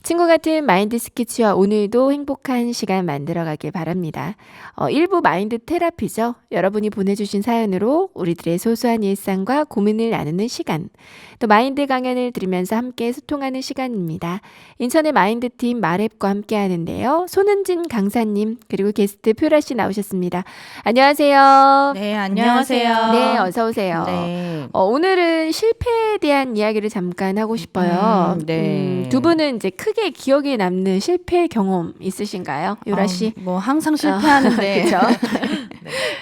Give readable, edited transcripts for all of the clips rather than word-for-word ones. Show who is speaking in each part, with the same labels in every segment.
Speaker 1: 친구 같은 마인드 스케치와 오늘도 행복한 시간 만들어가길 바랍니다. 일부 마인드 테라피죠. 여러분이 보내주신 사연으로 우리들의 소소한 일상과 고민을 나누는 시간. 또 마인드 강연을 들으면서 함께 소통하는 시간입니다. 인천의 마인드팀 마랩과 함께 하는데요. 손은진 강사님 그리고 게스트 표라 씨 나오셨습니다. 안녕하세요.
Speaker 2: 네,
Speaker 3: 안녕하세요.
Speaker 1: 네, 어서 오세요.
Speaker 2: 네.
Speaker 1: 오늘은 실패에 대한 이야기를 잠깐 하고 싶어요.
Speaker 2: 네.
Speaker 1: 두 분은 이제 크게 기억에 남는 실패 경험 있으신가요? 유라 씨?
Speaker 2: 뭐 항상 실패하는데
Speaker 1: 그쵸?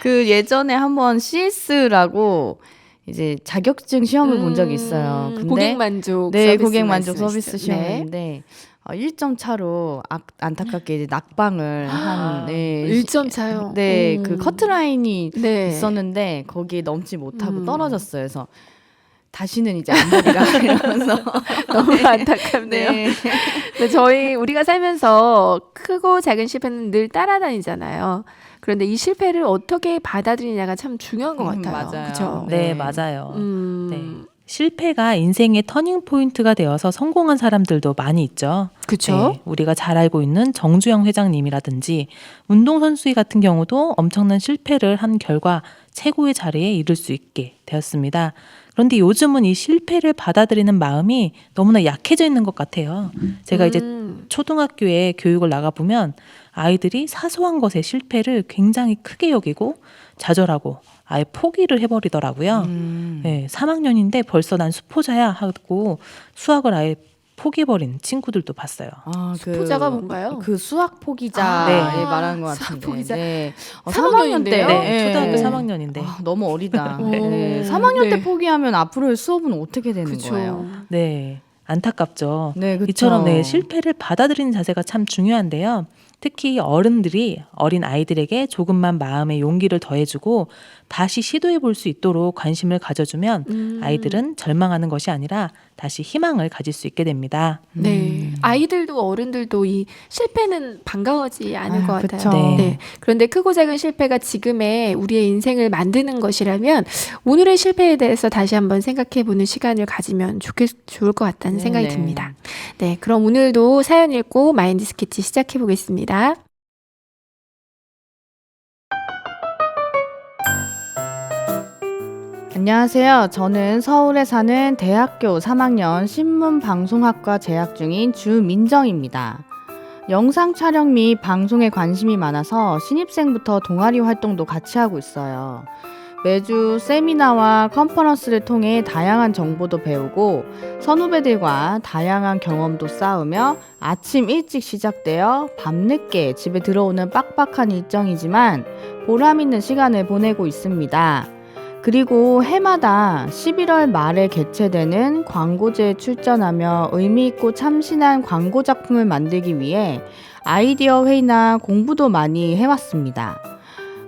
Speaker 2: 그 예전에 한번 CS라고 이제 자격증 시험을 본 적이 있어요. 근데
Speaker 1: 고객 만족
Speaker 2: 네,
Speaker 1: 서비스
Speaker 2: 고객 만족
Speaker 1: 말씀하시죠.
Speaker 2: 서비스 시험인데 1점 차로 안타깝게 이제 낙방을 한
Speaker 1: 1점 차요.
Speaker 2: 네, 그 커트라인이
Speaker 1: 네.
Speaker 2: 있었는데 거기에 넘지 못하고 떨어졌어요. 그래서 다시는 이제 안 보리라 이러면서
Speaker 1: 너무 안타깝네요.
Speaker 2: 네.
Speaker 1: 근데 우리가 살면서 크고 작은 실패는 늘 따라다니잖아요. 그런데 이 실패를 어떻게 받아들이냐가 참 중요한 것 같아요.
Speaker 2: 맞아요.
Speaker 1: 그렇죠?
Speaker 3: 네,
Speaker 2: 네.
Speaker 3: 맞아요. 네.
Speaker 1: 음,
Speaker 3: 실패가 인생의 터닝 포인트가 되어서 성공한 사람들도 많이 있죠.
Speaker 1: 그렇죠.
Speaker 3: 네, 우리가 잘 알고 있는 정주영 회장님이라든지 운동선수 같은 경우도 엄청난 실패를 한 결과 최고의 자리에 이를 수 있게 되었습니다. 그런데 요즘은 이 실패를 받아들이는 마음이 너무나 약해져 있는 것 같아요. 제가 이제 초등학교에 교육을 나가보면 아이들이 사소한 것의 실패를 굉장히 크게 여기고 좌절하고 아예 포기를 해버리더라고요. 네, 3학년인데 벌써 난 수포자야 하고 수학을 아예 포기해버린 친구들도 봤어요.
Speaker 1: 수포자가 뭔가요?
Speaker 2: 그 수학 포기자에
Speaker 1: 아,
Speaker 2: 말하는 것
Speaker 1: 수학
Speaker 2: 같은데.
Speaker 1: 포기자.
Speaker 2: 네.
Speaker 1: 3학년 때요?
Speaker 3: 네, 초등학교
Speaker 2: 네.
Speaker 3: 3학년인데.
Speaker 2: 너무 어리다.
Speaker 1: 네.
Speaker 2: 네. 3학년 때
Speaker 1: 네.
Speaker 2: 포기하면 앞으로의 수업은 어떻게 되는
Speaker 1: 그쵸.
Speaker 2: 거예요?
Speaker 3: 네, 안타깝죠.
Speaker 2: 네, 그쵸.
Speaker 3: 이처럼 실패를 받아들이는 자세가 참 중요한데요. 특히 어른들이 어린 아이들에게 조금만 마음의 용기를 더해주고 다시 시도해 볼 수 있도록 관심을 가져주면 아이들은 절망하는 것이 아니라 다시 희망을 가질 수 있게 됩니다.
Speaker 1: 네, 아이들도 어른들도 이 실패는 반가워하지 않을 것
Speaker 2: 그쵸.
Speaker 1: 같아요.
Speaker 3: 네.
Speaker 1: 그런데 크고 작은 실패가 지금의 우리의 인생을 만드는 것이라면 오늘의 실패에 대해서 다시 한번 생각해보는 시간을 가지면 좋을 것 같다는 생각이
Speaker 2: 네.
Speaker 1: 듭니다. 네, 그럼 오늘도 사연 읽고 마인드 스케치 시작해보겠습니다.
Speaker 2: 안녕하세요. 저는 서울에 사는 대학교 3학년 신문방송학과 재학 중인 주민정입니다. 영상 촬영 및 방송에 관심이 많아서 신입생부터 동아리 활동도 같이 하고 있어요. 매주 세미나와 컨퍼런스를 통해 다양한 정보도 배우고 선후배들과 다양한 경험도 쌓으며 아침 일찍 시작되어 밤늦게 집에 들어오는 빡빡한 일정이지만 보람있는 시간을 보내고 있습니다. 그리고 해마다 11월 말에 개최되는 광고제에 출전하며 의미있고 참신한 광고 작품을 만들기 위해 아이디어 회의나 공부도 많이 해왔습니다.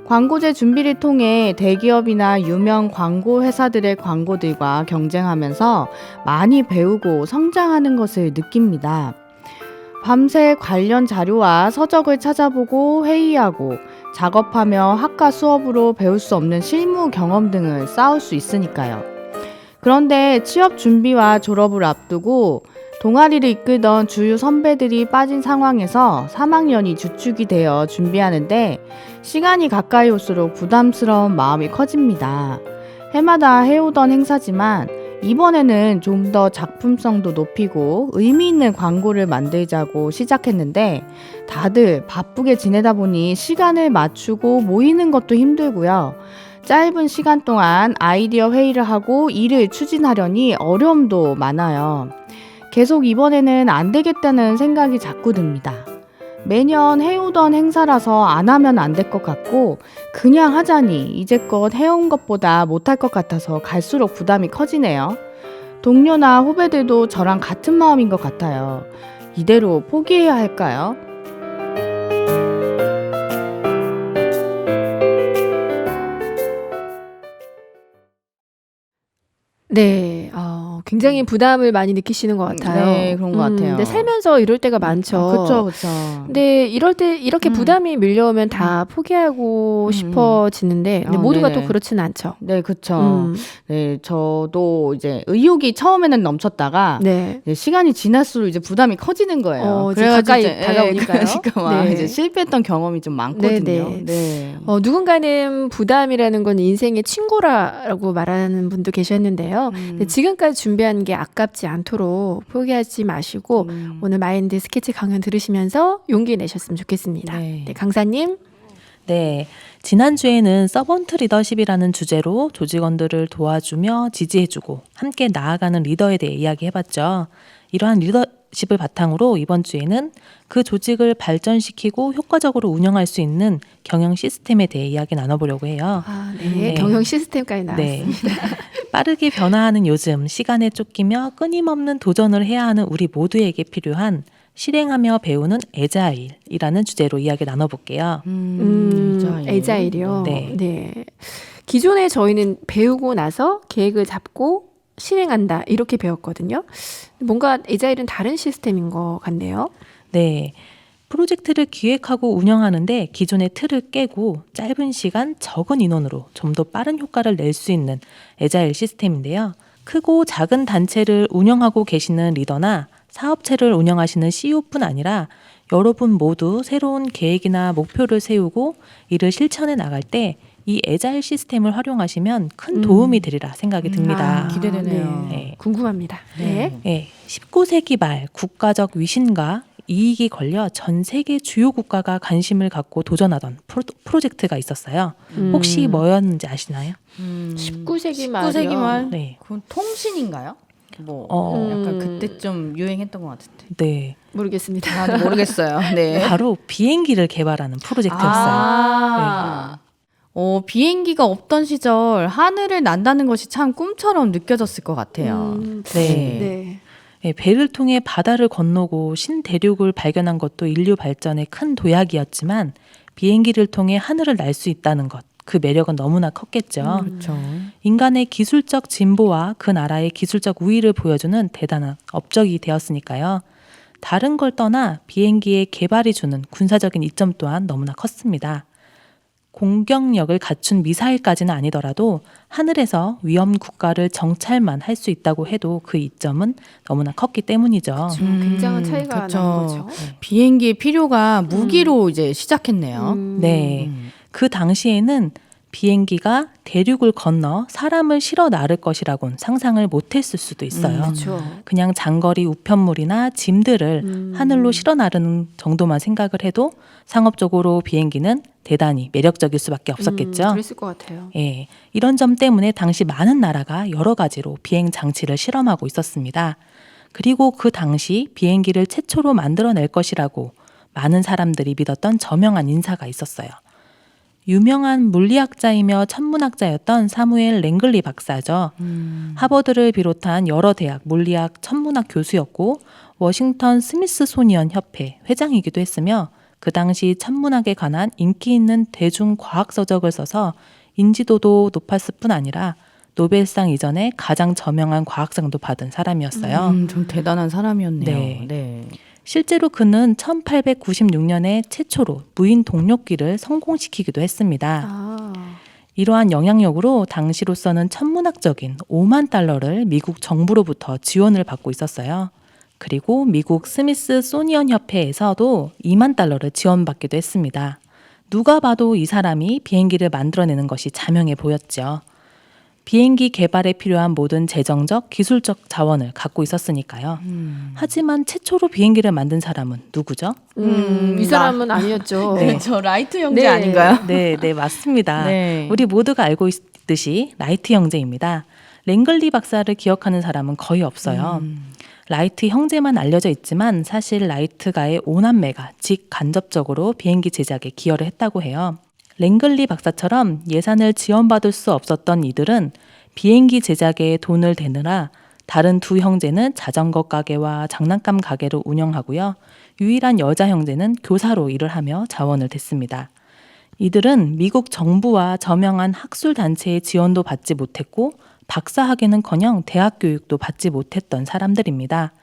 Speaker 2: 광고제 준비를 통해 대기업이나 유명 광고 회사들의 광고들과 경쟁하면서 많이 배우고 성장하는 것을 느낍니다. 밤새 관련 자료와 서적을 찾아보고 회의하고 작업하며 학과 수업으로 배울 수 없는 실무 경험 등을 쌓을 수 있으니까요. 그런데 취업 준비와 졸업을 앞두고 동아리를 이끌던 주요 선배들이 빠진 상황에서 3학년이 주축이 되어 준비하는데 시간이 가까이 올수록 부담스러운 마음이 커집니다. 해마다 해오던 행사지만 이번에는 좀 더 작품성도 높이고 의미 있는 광고를 만들자고 시작했는데 다들 바쁘게 지내다 보니 시간을 맞추고 모이는 것도 힘들고요. 짧은 시간 동안 아이디어 회의를 하고 일을 추진하려니 어려움도 많아요. 계속 이번에는 안 되겠다는 생각이 자꾸 듭니다. 매년 해오던 행사라서 안 하면 안 될 것 같고 그냥 하자니 이제껏 해온 것보다 못할 것 같아서 갈수록 부담이 커지네요. 동료나 후배들도 저랑 같은 마음인 것 같아요. 이대로 포기해야 할까요?
Speaker 1: 네, 굉장히 부담을 많이 느끼시는 것 같아요.
Speaker 2: 네, 그런 것 같아요.
Speaker 1: 근데 살면서 이럴 때가 많죠.
Speaker 2: 그렇죠, 그렇죠.
Speaker 1: 근데 이럴 때 이렇게 부담이 밀려오면 다 포기하고 싶어지는데 근데 모두가
Speaker 2: 네네.
Speaker 1: 또 그렇지는 않죠.
Speaker 2: 네, 그렇죠.
Speaker 1: 음,
Speaker 2: 네, 저도 이제 의욕이 처음에는 넘쳤다가
Speaker 1: 네.
Speaker 2: 이제 시간이 지날수록 이제 부담이 커지는 거예요.
Speaker 1: 이제 가까이 다가오니까요.
Speaker 2: 그러니까 막
Speaker 1: 네.
Speaker 2: 이제 실패했던 경험이 좀 많거든요.
Speaker 1: 네,
Speaker 2: 네.
Speaker 1: 누군가는 부담이라는 건 인생의 친구라고 말하는 분도 계셨는데요. 근데 지금까지 준비한 게 아깝지 않도록 포기하지 마시고 오늘 마인드 스케치 강연 들으시면서 용기 내셨으면 좋겠습니다.
Speaker 2: 네.
Speaker 1: 네, 강사님.
Speaker 3: 네. 지난주에는 서번트 리더십이라는 주제로 조직원들을 도와주며 지지해주고 함께 나아가는 리더에 대해 이야기해봤죠. 이러한 리더십을 바탕으로 이번 주에는 그 조직을 발전시키고 효과적으로 운영할 수 있는 경영 시스템에 대해 이야기 나눠보려고 해요.
Speaker 1: 네.
Speaker 3: 네.
Speaker 1: 경영 시스템까지 나왔습니다.
Speaker 3: 네. 빠르게 변화하는 요즘 시간에 쫓기며 끊임없는 도전을 해야 하는 우리 모두에게 필요한 실행하며 배우는 애자일이라는 주제로 이야기 나눠볼게요.
Speaker 1: 에자일이요.
Speaker 3: 네.
Speaker 1: 기존에 저희는 배우고 나서 계획을 잡고 실행한다 이렇게 배웠거든요. 뭔가 에자일은 다른 시스템인 것 같네요.
Speaker 3: 네. 프로젝트를 기획하고 운영하는데 기존의 틀을 깨고 짧은 시간 적은 인원으로 좀 더 빠른 효과를 낼 수 있는 애자일 시스템인데요. 크고 작은 단체를 운영하고 계시는 리더나 사업체를 운영하시는 CEO뿐 아니라 여러분 모두 새로운 계획이나 목표를 세우고 이를 실천해 나갈 때 이 애자일 시스템을 활용하시면 큰 도움이 되리라 생각이 듭니다.
Speaker 2: 기대되네요.
Speaker 3: 네.
Speaker 1: 궁금합니다. 네.
Speaker 3: 네, 19세기 말 국가적 위신과 이익이 걸려 전 세계 주요 국가가 관심을 갖고 도전하던 프로젝트가 있었어요. 혹시 뭐였는지 아시나요?
Speaker 1: 19세기 말이요.
Speaker 2: 19세기 말?
Speaker 3: 네.
Speaker 2: 그건 통신인가요? 뭐 약간 그때 좀 유행했던 것 같은데.
Speaker 3: 네.
Speaker 1: 모르겠습니다.
Speaker 2: 나도 모르겠어요. 네.
Speaker 3: 바로 비행기를 개발하는 프로젝트였어요.
Speaker 2: 비행기가 없던 시절 하늘을 난다는 것이 참 꿈처럼 느껴졌을 것 같아요.
Speaker 3: 네.
Speaker 1: 네.
Speaker 3: 네, 배를 통해 바다를 건너고 신대륙을 발견한 것도 인류 발전의 큰 도약이었지만 비행기를 통해 하늘을 날 수 있다는 것, 그 매력은 너무나 컸겠죠.
Speaker 2: 그렇죠.
Speaker 3: 인간의 기술적 진보와 그 나라의 기술적 우위를 보여주는 대단한 업적이 되었으니까요. 다른 걸 떠나 비행기의 개발이 주는 군사적인 이점 또한 너무나 컸습니다. 공격력을 갖춘 미사일까지는 아니더라도 하늘에서 위험 국가를 정찰만 할 수 있다고 해도 그 이점은 너무나 컸기 때문이죠.
Speaker 1: 굉장한 차이가
Speaker 2: 그쵸.
Speaker 1: 나는 거죠.
Speaker 2: 비행기의 필요가 무기로 이제 시작했네요.
Speaker 3: 네. 그 당시에는 비행기가 대륙을 건너 사람을 실어 나를 것이라고는 상상을 못했을 수도 있어요.
Speaker 1: 그렇죠.
Speaker 3: 그냥 장거리 우편물이나 짐들을 하늘로 실어 나르는 정도만 생각을 해도 상업적으로 비행기는 대단히 매력적일 수밖에 없었겠죠.
Speaker 1: 그랬을 것 같아요.
Speaker 3: 예, 이런 점 때문에 당시 많은 나라가 여러 가지로 비행 장치를 실험하고 있었습니다. 그리고 그 당시 비행기를 최초로 만들어낼 것이라고 많은 사람들이 믿었던 저명한 인사가 있었어요. 유명한 물리학자이며 천문학자였던 사무엘 랭글리 박사죠. 하버드를 비롯한 여러 대학 물리학 천문학 교수였고 워싱턴 스미스소니언 협회 회장이기도 했으며 그 당시 천문학에 관한 인기 있는 대중과학서적을 써서 인지도도 높았을 뿐 아니라 노벨상 이전에 가장 저명한 과학상도 받은 사람이었어요.
Speaker 2: 좀 대단한 사람이었네요.
Speaker 3: 네.
Speaker 2: 네.
Speaker 3: 실제로 그는 1896년에 최초로 무인 동력기를 성공시키기도 했습니다. 이러한 영향력으로 당시로서는 천문학적인 5만 달러를 미국 정부로부터 지원을 받고 있었어요. 그리고 미국 스미스소니언 협회에서도 2만 달러를 지원받기도 했습니다. 누가 봐도 이 사람이 비행기를 만들어내는 것이 자명해 보였죠. 비행기 개발에 필요한 모든 재정적, 기술적 자원을 갖고 있었으니까요. 하지만 최초로 비행기를 만든 사람은 누구죠?
Speaker 1: 이 사람은 아니었죠.
Speaker 3: 네.
Speaker 2: 저 라이트 형제
Speaker 1: 네.
Speaker 2: 아닌가요?
Speaker 3: 네, 맞습니다.
Speaker 2: 네.
Speaker 3: 우리 모두가 알고 있듯이 라이트 형제입니다. 랭글리 박사를 기억하는 사람은 거의 없어요. 라이트 형제만 알려져 있지만 사실 라이트가의 5남매가 직간접적으로 비행기 제작에 기여를 했다고 해요. 랭글리 박사처럼 예산을 지원받을 수 없었던 이들은 비행기 제작에 돈을 대느라 다른 두 형제는 자전거 가게와 장난감 가게를 운영하고요. 유일한 여자 형제는 교사로 일을 하며 자원을 댔습니다. 이들은 미국 정부와 저명한 학술단체의 지원도 받지 못했고 박사학위는커녕 대학 교육도 받지 못했던 사람들입니다.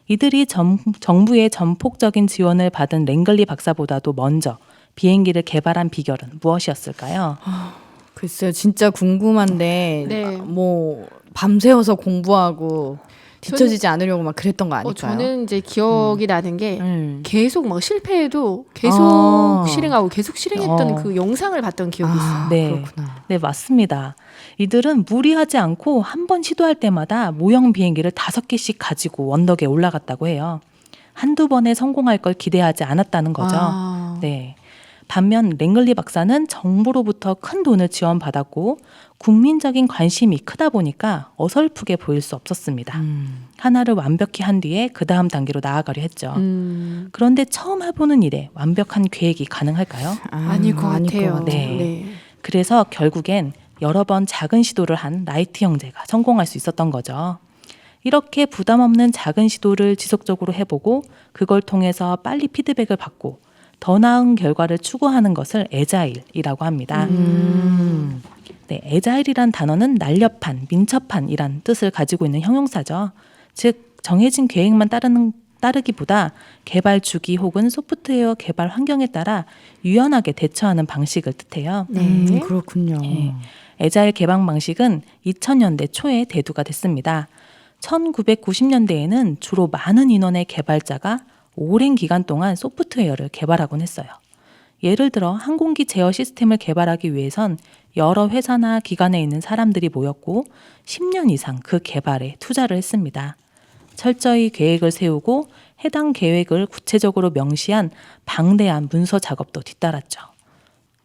Speaker 3: 이들이 정부의 전폭적인 지원을 받은 랭글리 박사보다도 먼저 비행기를 개발한 비결은 무엇이었을까요?
Speaker 2: 글쎄요, 진짜 궁금한데
Speaker 1: 네.
Speaker 2: 뭐 밤새워서 공부하고 뒤처지지 않으려고 막 그랬던 거 아닐까요?
Speaker 1: 저는 이제 기억이 나는 게 계속 막 실패해도 계속
Speaker 2: 아.
Speaker 1: 실행하고 계속 실행했던
Speaker 3: 어.
Speaker 1: 그 영상을 봤던 기억이 있어요.
Speaker 3: 네.
Speaker 2: 그렇구나.
Speaker 3: 네, 맞습니다. 이들은 무리하지 않고 한 번 시도할 때마다 모형 비행기를 5개씩 가지고 원덕에 올라갔다고 해요. 한두 번에 성공할 걸 기대하지 않았다는 거죠.
Speaker 1: 아.
Speaker 3: 네. 반면 랭글리 박사는 정부로부터 큰 돈을 지원받았고 국민적인 관심이 크다 보니까 어설프게 보일 수 없었습니다. 하나를 완벽히 한 뒤에 그 다음 단계로 나아가려 했죠. 그런데 처음 해보는 일에 완벽한 계획이 가능할까요?
Speaker 1: 아닐 것 같아요.
Speaker 3: 네. 그래서 결국엔 여러 번 작은 시도를 한 라이트 형제가 성공할 수 있었던 거죠. 이렇게 부담 없는 작은 시도를 지속적으로 해보고 그걸 통해서 빨리 피드백을 받고 더 나은 결과를 추구하는 것을 애자일이라고 합니다. 네, 애자일이란 단어는 날렵한, 민첩한이란 뜻을 가지고 있는 형용사죠. 즉 정해진 계획만 따르기보다 개발 주기 혹은 소프트웨어 개발 환경에 따라 유연하게 대처하는 방식을 뜻해요.
Speaker 1: 네.
Speaker 2: 그렇군요.
Speaker 3: 네. 애자일 개방 방식은 2000년대 초에 대두가 됐습니다. 1990년대에는 주로 많은 인원의 개발자가 오랜 기간 동안 소프트웨어를 개발하곤 했어요. 예를 들어 항공기 제어 시스템을 개발하기 위해선 여러 회사나 기관에 있는 사람들이 모였고 10년 이상 그 개발에 투자를 했습니다. 철저히 계획을 세우고 해당 계획을 구체적으로 명시한 방대한 문서 작업도 뒤따랐죠.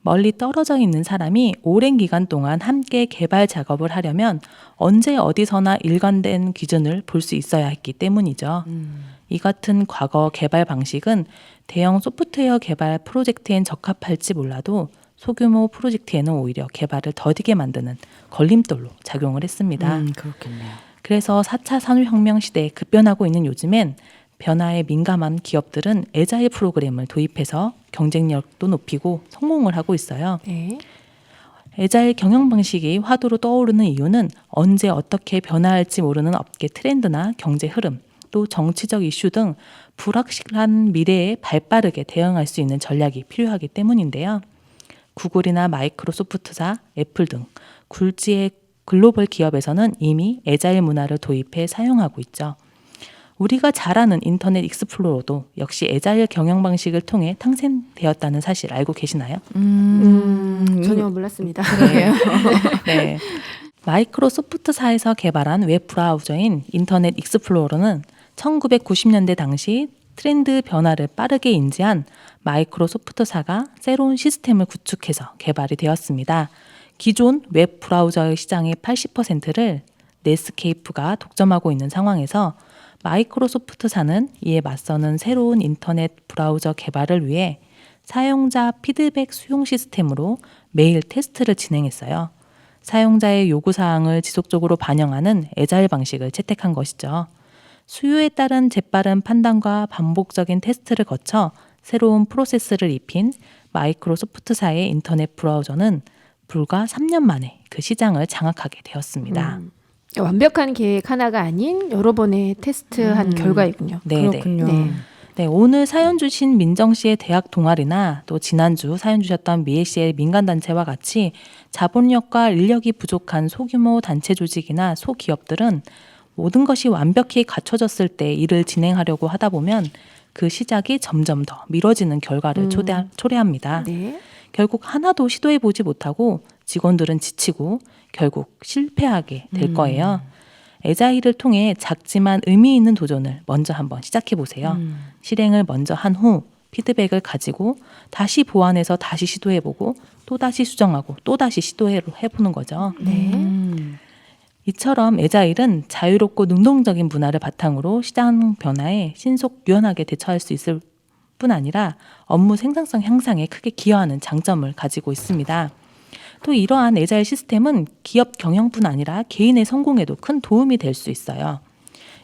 Speaker 3: 멀리 떨어져 있는 사람이 오랜 기간 동안 함께 개발 작업을 하려면 언제 어디서나 일관된 기준을 볼 수 있어야 했기 때문이죠. 이 같은 과거 개발 방식은 대형 소프트웨어 개발 프로젝트엔 적합할지 몰라도 소규모 프로젝트에는 오히려 개발을 더디게 만드는 걸림돌로 작용을 했습니다.
Speaker 2: 그렇겠네요.
Speaker 3: 그래서 4차 산업혁명 시대에 급변하고 있는 요즘엔 변화에 민감한 기업들은 애자일 프로그램을 도입해서 경쟁력도 높이고 성공을 하고 있어요.
Speaker 1: 네.
Speaker 3: 애자일 경영 방식이 화두로 떠오르는 이유는 언제 어떻게 변화할지 모르는 업계 트렌드나 경제 흐름, 또 정치적 이슈 등 불확실한 미래에 발빠르게 대응할 수 있는 전략이 필요하기 때문인데요. 구글이나 마이크로소프트사, 애플 등 굴지의 글로벌 기업에서는 이미 애자일 문화를 도입해 사용하고 있죠. 우리가 잘 아는 인터넷 익스플로러도 역시 애자일 경영 방식을 통해 탄생되었다는 사실 알고 계시나요?
Speaker 1: 전혀 몰랐습니다.
Speaker 2: 그래요.
Speaker 3: 네. 마이크로소프트사에서 개발한 웹 브라우저인 인터넷 익스플로러는 1990년대 당시 트렌드 변화를 빠르게 인지한 마이크로소프트사가 새로운 시스템을 구축해서 개발이 되었습니다. 기존 웹 브라우저의 시장의 80%를 넷스케이프가 독점하고 있는 상황에서 마이크로소프트사는 이에 맞서는 새로운 인터넷 브라우저 개발을 위해 사용자 피드백 수용 시스템으로 매일 테스트를 진행했어요. 사용자의 요구사항을 지속적으로 반영하는 애자일 방식을 채택한 것이죠. 수요에 따른 재빠른 판단과 반복적인 테스트를 거쳐 새로운 프로세스를 입힌 마이크로소프트사의 인터넷 브라우저는 불과 3년 만에 그 시장을 장악하게 되었습니다.
Speaker 1: 완벽한 계획 하나가 아닌 여러 번의 테스트한 결과이군요.
Speaker 3: 네,
Speaker 2: 그렇군요.
Speaker 1: 네.
Speaker 3: 네, 오늘 사연 주신 민정 씨의 대학 동아리나 또 지난주 사연 주셨던 미애 씨의 민간단체와 같이 자본력과 인력이 부족한 소규모 단체 조직이나 소기업들은 모든 것이 완벽히 갖춰졌을 때 일을 진행하려고 하다 보면 그 시작이 점점 더 미뤄지는 결과를 초래합니다.
Speaker 1: 네.
Speaker 3: 결국 하나도 시도해보지 못하고 직원들은 지치고 결국 실패하게 될 거예요. 애자일을 통해 작지만 의미 있는 도전을 먼저 한번 시작해 보세요. 실행을 먼저 한 후 피드백을 가지고 다시 보완해서 다시 시도해보고 또 다시 수정하고 또 다시 시도해보는 거죠.
Speaker 1: 네.
Speaker 3: 이처럼 애자일은 자유롭고 능동적인 문화를 바탕으로 시장 변화에 신속 유연하게 대처할 수 있을 뿐 아니라 업무 생산성 향상에 크게 기여하는 장점을 가지고 있습니다. 또 이러한 애자일 시스템은 기업 경영뿐 아니라 개인의 성공에도 큰 도움이 될 수 있어요.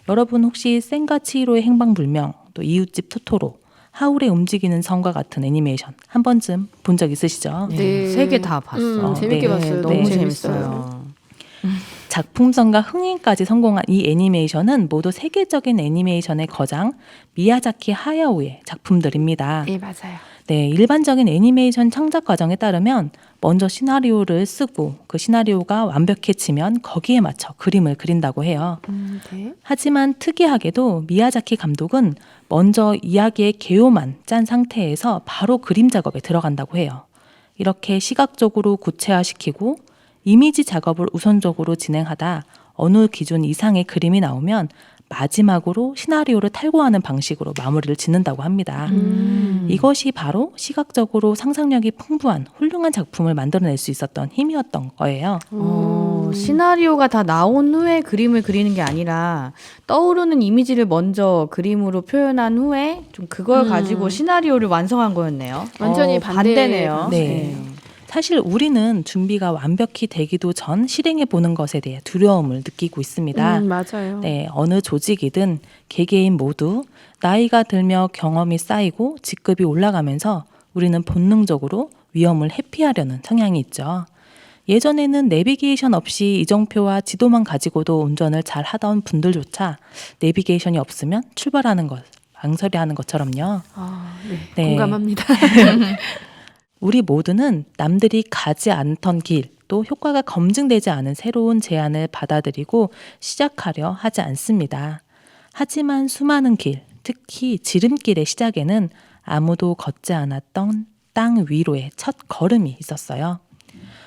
Speaker 3: 여러분 혹시 센과 치히로의 행방불명, 또 이웃집 토토로, 하울의 움직이는 성과 같은 애니메이션 한 번쯤 본 적 있으시죠?
Speaker 1: 네.
Speaker 2: 3개 다 봤어.
Speaker 1: 재밌게
Speaker 3: 네,
Speaker 1: 봤어요.
Speaker 2: 너무
Speaker 3: 네.
Speaker 2: 재밌어요.
Speaker 3: 작품성과 흥행까지 성공한 이 애니메이션은 모두 세계적인 애니메이션의 거장 미야자키 하야오의 작품들입니다.
Speaker 1: 예, 맞아요.
Speaker 3: 네, 일반적인 애니메이션 창작 과정에 따르면 먼저 시나리오를 쓰고 그 시나리오가 완벽해지면 거기에 맞춰 그림을 그린다고 해요.
Speaker 1: 네.
Speaker 3: 하지만 특이하게도 미야자키 감독은 먼저 이야기의 개요만 짠 상태에서 바로 그림 작업에 들어간다고 해요. 이렇게 시각적으로 구체화시키고 이미지 작업을 우선적으로 진행하다 어느 기준 이상의 그림이 나오면 마지막으로 시나리오를 탈고하는 방식으로 마무리를 짓는다고 합니다. 이것이 바로 시각적으로 상상력이 풍부한 훌륭한 작품을 만들어낼 수 있었던 힘이었던 거예요.
Speaker 2: 시나리오가 다 나온 후에 그림을 그리는 게 아니라 떠오르는 이미지를 먼저 그림으로 표현한 후에 좀 그걸 가지고 시나리오를 완성한 거였네요.
Speaker 1: 완전히
Speaker 2: 반대네요.
Speaker 3: 네. 사실 우리는 준비가 완벽히 되기도 전 실행해 보는 것에 대해 두려움을 느끼고 있습니다.
Speaker 1: 맞아요.
Speaker 3: 네, 어느 조직이든 개개인 모두 나이가 들며 경험이 쌓이고 직급이 올라가면서 우리는 본능적으로 위험을 회피하려는 성향이 있죠. 예전에는 내비게이션 없이 이정표와 지도만 가지고도 운전을 잘 하던 분들조차 내비게이션이 없으면 출발하는 것, 망설여하는 것처럼요.
Speaker 1: 네. 공감합니다.
Speaker 3: 우리 모두는 남들이 가지 않던 길, 또 효과가 검증되지 않은 새로운 제안을 받아들이고 시작하려 하지 않습니다. 하지만 수많은 길, 특히 지름길의 시작에는 아무도 걷지 않았던 땅 위로의 첫 걸음이 있었어요.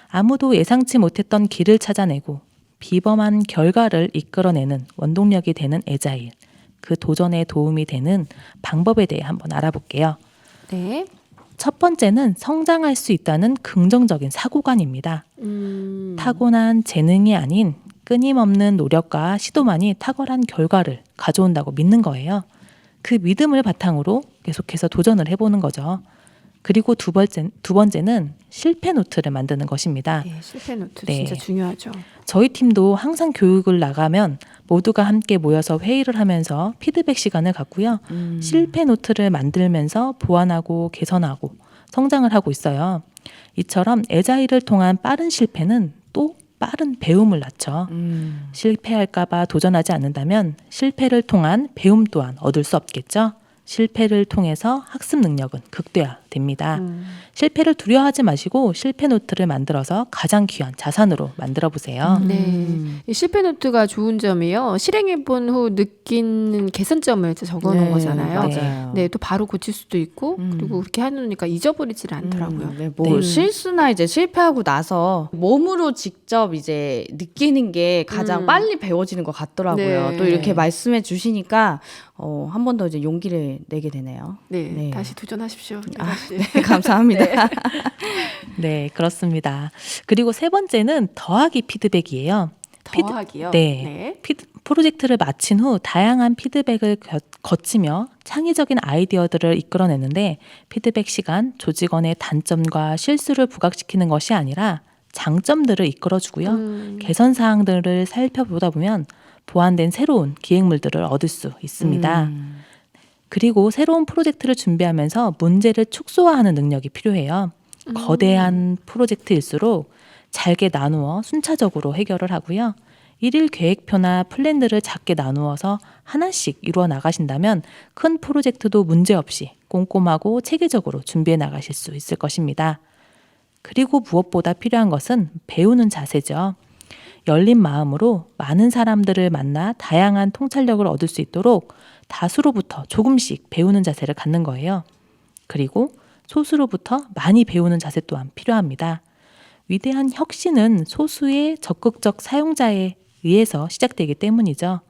Speaker 3: 아무도 예상치 못했던 길을 찾아내고 비범한 결과를 이끌어내는 원동력이 되는 애자일, 그 도전에 도움이 되는 방법에 대해 한번 알아볼게요.
Speaker 1: 네.
Speaker 3: 첫 번째는 성장할 수 있다는 긍정적인 사고관입니다. 타고난 재능이 아닌 끊임없는 노력과 시도만이 탁월한 결과를 가져온다고 믿는 거예요. 그 믿음을 바탕으로 계속해서 도전을 해보는 거죠. 그리고 두 번째는 실패 노트를 만드는 것입니다.
Speaker 1: 네, 실패 노트
Speaker 3: 네.
Speaker 1: 진짜 중요하죠.
Speaker 3: 저희 팀도 항상 교육을 나가면 모두가 함께 모여서 회의를 하면서 피드백 시간을 갖고요. 실패 노트를 만들면서 보완하고 개선하고 성장을 하고 있어요. 이처럼 애자일을 통한 빠른 실패는 또 빠른 배움을 낳죠. 실패할까봐 도전하지 않는다면 실패를 통한 배움 또한 얻을 수 없겠죠. 실패를 통해서 학습 능력은 극대화됩니다. 실패를 두려워하지 마시고 실패 노트를 만들어서 가장 귀한 자산으로 만들어 보세요.
Speaker 1: 네. 이 실패 노트가 좋은 점이요. 실행해 본 후 느끼는 개선점을 적어 놓은 거잖아요.
Speaker 2: 맞아요.
Speaker 1: 네, 또 바로 고칠 수도 있고 그리고 그렇게 해놓으니까 잊어버리질 않더라고요.
Speaker 2: 네, 뭐 실수나 이제 실패하고 나서 몸으로 직접 이제 느끼는 게 가장 빨리 배워지는 것 같더라고요.
Speaker 1: 네.
Speaker 2: 또 이렇게 말씀해 주시니까 한 번 더 이제 용기를 내게 되네요.
Speaker 1: 네,
Speaker 2: 네.
Speaker 1: 다시 도전하십시오. 다시.
Speaker 2: 네, 감사합니다.
Speaker 3: 네, 그렇습니다. 그리고 세 번째는 더하기 피드백이에요.
Speaker 1: 더하기요.
Speaker 3: 네. 프로젝트를 마친 후 다양한 피드백을 거치며 창의적인 아이디어들을 이끌어내는데 피드백 시간, 조직원의 단점과 실수를 부각시키는 것이 아니라 장점들을 이끌어주고요. 개선 사항들을 살펴보다 보면 보완된 새로운 기획물들을 얻을 수 있습니다. 그리고 새로운 프로젝트를 준비하면서 문제를 축소화하는 능력이 필요해요. 거대한 프로젝트일수록 잘게 나누어 순차적으로 해결을 하고요. 일일 계획표나 플랜들을 작게 나누어서 하나씩 이루어 나가신다면 큰 프로젝트도 문제없이 꼼꼼하고 체계적으로 준비해 나가실 수 있을 것입니다. 그리고 무엇보다 필요한 것은 배우는 자세죠. 열린 마음으로 많은 사람들을 만나 다양한 통찰력을 얻을 수 있도록 다수로부터 조금씩 배우는 자세를 갖는 거예요. 그리고 소수로부터 많이 배우는 자세 또한 필요합니다. 위대한 혁신은 소수의 적극적 사용자에 의해서 시작되기 때문이죠.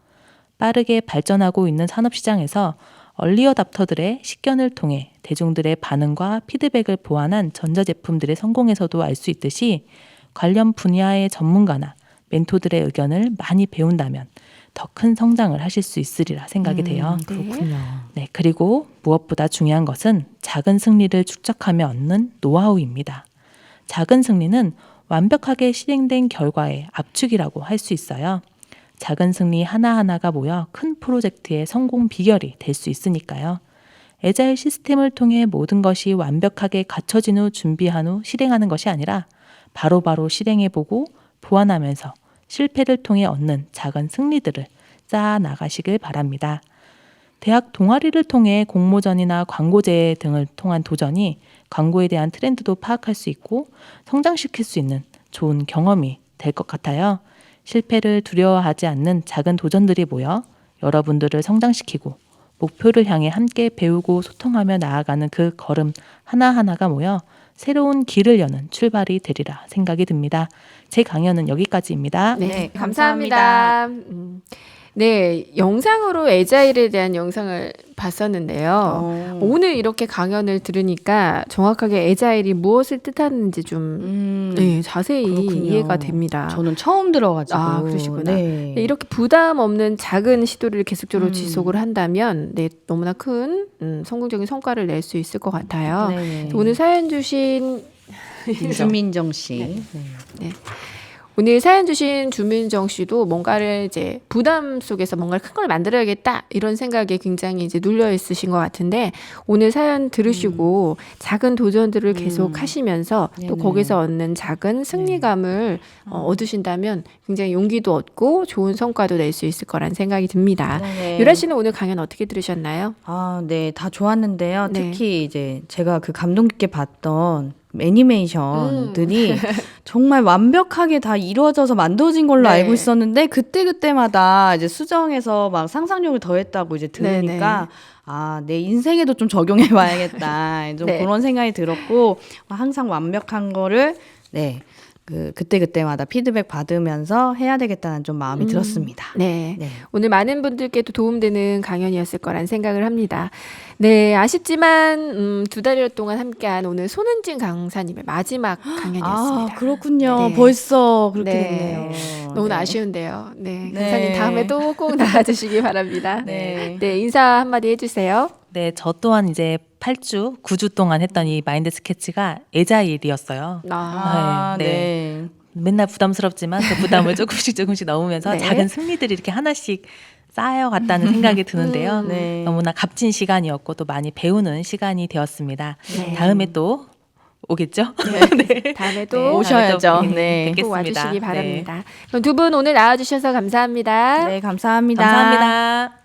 Speaker 3: 빠르게 발전하고 있는 산업시장에서 얼리어답터들의 식견을 통해 대중들의 반응과 피드백을 보완한 전자제품들의 성공에서도 알 수 있듯이 관련 분야의 전문가나 멘토들의 의견을 많이 배운다면 더 큰 성장을 하실 수 있으리라 생각이 돼요.
Speaker 2: 그렇군요.
Speaker 3: 네, 그리고 무엇보다 중요한 것은 작은 승리를 축적하며 얻는 노하우입니다. 작은 승리는 완벽하게 실행된 결과의 압축이라고 할 수 있어요. 작은 승리 하나하나가 모여 큰 프로젝트의 성공 비결이 될 수 있으니까요. 애자일 시스템을 통해 모든 것이 완벽하게 갖춰진 후 준비한 후 실행하는 것이 아니라 바로바로 실행해보고 보완하면서 실패를 통해 얻는 작은 승리들을 쌓아 나가시길 바랍니다. 대학 동아리를 통해 공모전이나 광고제 등을 통한 도전이 광고에 대한 트렌드도 파악할 수 있고 성장시킬 수 있는 좋은 경험이 될 것 같아요. 실패를 두려워하지 않는 작은 도전들이 모여 여러분들을 성장시키고 목표를 향해 함께 배우고 소통하며 나아가는 그 걸음 하나하나가 모여 새로운 길을 여는 출발이 되리라 생각이 듭니다. 제 강연은 여기까지입니다.
Speaker 1: 네, 감사합니다. 네, 영상으로 애자일에 대한 영상을 봤었는데요. 오늘 이렇게 강연을 들으니까 정확하게 애자일이 무엇을 뜻하는지 좀 네, 자세히
Speaker 2: 그렇군요.
Speaker 1: 이해가 됩니다.
Speaker 2: 저는 처음 들어가지고.
Speaker 1: 아, 그러시구나.
Speaker 2: 네.
Speaker 1: 네, 이렇게 부담 없는 작은 시도를 계속적으로 지속을 한다면 네, 너무나 큰 성공적인 성과를 낼 수 있을 것 같아요.
Speaker 2: 네네.
Speaker 1: 오늘 사연 주신
Speaker 2: 주민정 씨. 네.
Speaker 1: 오늘 사연 주신 주민정 씨도 뭔가를 이제 부담 속에서 뭔가를 큰 걸 만들어야겠다 이런 생각에 굉장히 이제 눌려 있으신 것 같은데 오늘 사연 들으시고 작은 도전들을 계속 하시면서 또
Speaker 2: 네네.
Speaker 1: 거기서 얻는 작은 승리감을 얻으신다면 굉장히 용기도 얻고 좋은 성과도 낼 수 있을 거란 생각이 듭니다.
Speaker 2: 네네.
Speaker 1: 유라 씨는 오늘 강연 어떻게 들으셨나요?
Speaker 2: 아, 네, 다 좋았는데요.
Speaker 1: 네.
Speaker 2: 특히 이제 제가 그 감동 깊게 봤던 애니메이션들이 정말 완벽하게 다 이루어져서 만들어진 걸로
Speaker 1: 네.
Speaker 2: 알고 있었는데 그때그때마다 이제 수정해서 막 상상력을 더했다고 이제 들으니까 아, 내 인생에도 좀 적용해 봐야겠다. 좀
Speaker 1: 네.
Speaker 2: 그런 생각이 들었고 항상 완벽한 거를 그때그때마다 피드백 받으면서 해야 되겠다는 좀 마음이 들었습니다.
Speaker 1: 네.
Speaker 2: 네.
Speaker 1: 오늘 많은 분들께도 도움되는 강연이었을 거란 생각을 합니다. 네, 아쉽지만 2달여 동안 함께한 오늘 손은진 강사님의 마지막 강연이었습니다.
Speaker 2: 아, 그렇군요.
Speaker 1: 네.
Speaker 2: 벌써 그렇게
Speaker 1: 네.
Speaker 2: 됐네요.
Speaker 1: 너무
Speaker 2: 네.
Speaker 1: 아쉬운데요. 네,
Speaker 2: 네.
Speaker 1: 강사님 다음에도 꼭 나와주시기 바랍니다.
Speaker 2: 네.
Speaker 1: 네, 인사 한마디 해주세요.
Speaker 3: 네, 저 또한 이제 8주, 9주 동안 했던 이 마인드 스케치가 애자일이었어요.
Speaker 2: 아,
Speaker 3: 네,
Speaker 2: 네.
Speaker 3: 맨날 부담스럽지만 그 부담을 조금씩 넣으면서
Speaker 1: 네.
Speaker 3: 작은 승리들이 이렇게 하나씩 쌓여갔다는 생각이 드는데요.
Speaker 2: 네.
Speaker 3: 너무나 값진 시간이었고 또 많이 배우는 시간이 되었습니다.
Speaker 1: 네.
Speaker 3: 다음에 또 오겠죠?
Speaker 1: 네, 다음에 또
Speaker 2: 오셔야죠.
Speaker 3: 다음에 또
Speaker 2: 네.
Speaker 1: 꼭
Speaker 3: 뵙겠습니다.
Speaker 1: 와주시기
Speaker 3: 네.
Speaker 1: 바랍니다. 그럼 두 분 오늘 나와주셔서 감사합니다.
Speaker 2: 네, 감사합니다.
Speaker 3: 감사합니다.